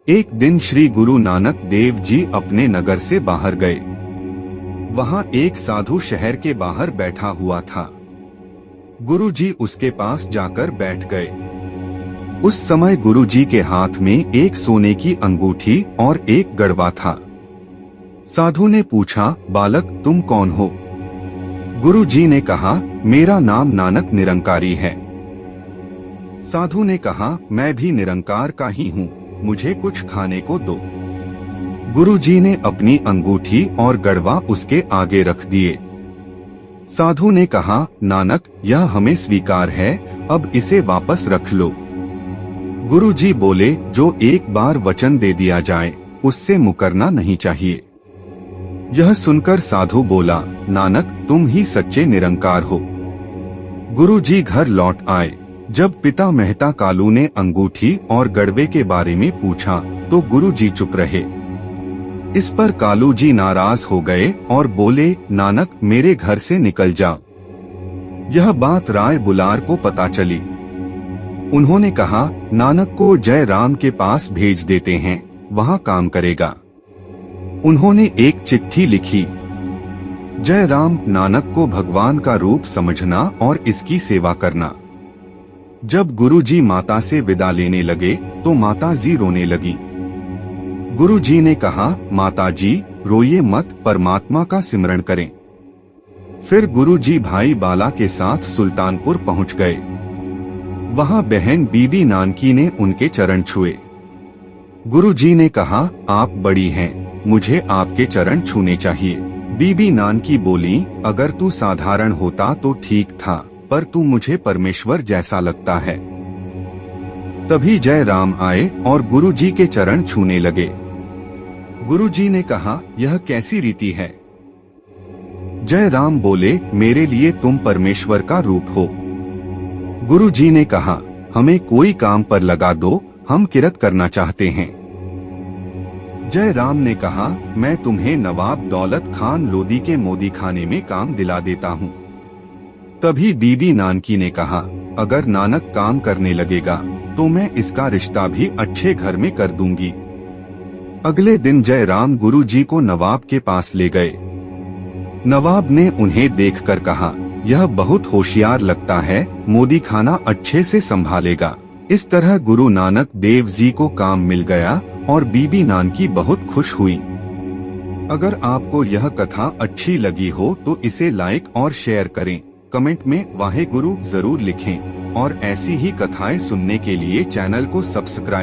एक दिन श्री गुरु नानक देव जी अपने नगर से बाहर गए। वहाँ एक साधु शहर के बाहर बैठा हुआ था। गुरु जी उसके पास जाकर बैठ गए। उस समय गुरु जी के हाथ में एक सोने की अंगूठी और एक गड़वा था। साधु ने पूछा, बालक तुम कौन हो? गुरु जी ने कहा, मेरा नाम नानक निरंकारी है। साधु ने कहा, मैं भी निरंकार का ही हूँ, मुझे कुछ खाने को दो। गुरु जी ने अपनी अंगूठी और गड़वा उसके आगे रख दिए। साधु ने कहा, नानक यह हमें स्वीकार है, अब इसे वापस रख लो। गुरु जी बोले, जो एक बार वचन दे दिया जाए उससे मुकरना नहीं चाहिए। यह सुनकर साधु बोला, नानक तुम ही सच्चे निरंकार हो। गुरु जी घर लौट आए। जब पिता मेहता कालू ने अंगूठी और गड़वे के बारे में पूछा तो गुरु जी चुप रहे। इस पर कालू जी नाराज हो गए और बोले, नानक मेरे घर से निकल जाओ। यह बात राय बुलार को पता चली। उन्होंने कहा, नानक को जय राम के पास भेज देते हैं, वहाँ काम करेगा। उन्होंने एक चिट्ठी लिखी। जय राम नानक को भगवान का रूप समझना और इसकी सेवा करना। जब गुरुजी माता से विदा लेने लगे तो माता जी रोने लगी। गुरुजी ने कहा, माता जी रोइए मत, परमात्मा का सिमरण करें। फिर गुरुजी भाई बाला के साथ सुल्तानपुर पहुंच गए। वहां बहन बीबी नानकी ने उनके चरण छुए। गुरुजी ने कहा, आप बड़ी हैं, मुझे आपके चरण छूने चाहिए। बीबी नानकी बोली, अगर तू साधारण होता तो ठीक था, पर तू मुझे परमेश्वर जैसा लगता है। तभी जय राम आए और गुरुजी के चरण छूने लगे। गुरुजी ने कहा, यह कैसी रीति है? जय राम बोले, मेरे लिए तुम परमेश्वर का रूप हो। गुरुजी ने कहा, हमें कोई काम पर लगा दो, हम किरत करना चाहते हैं। जय राम ने कहा, मैं तुम्हें नवाब दौलत खान लोदी के मोदी खाने में काम दिला देता हूँ। तभी बीबी नानकी ने कहा, अगर नानक काम करने लगेगा तो मैं इसका रिश्ता भी अच्छे घर में कर दूंगी। अगले दिन जय राम गुरु जी को नवाब के पास ले गए। नवाब ने उन्हें देखकर कहा, यह बहुत होशियार लगता है, मोदी खाना अच्छे से संभालेगा। इस तरह गुरु नानक देव जी को काम मिल गया और बीबी नानकी बहुत खुश हुई। अगर आपको यह कथा अच्छी लगी हो तो इसे लाइक और शेयर करें। कमेंट में वाहे गुरु जरूर लिखें और ऐसी ही कथाएं सुनने के लिए चैनल को सब्सक्राइब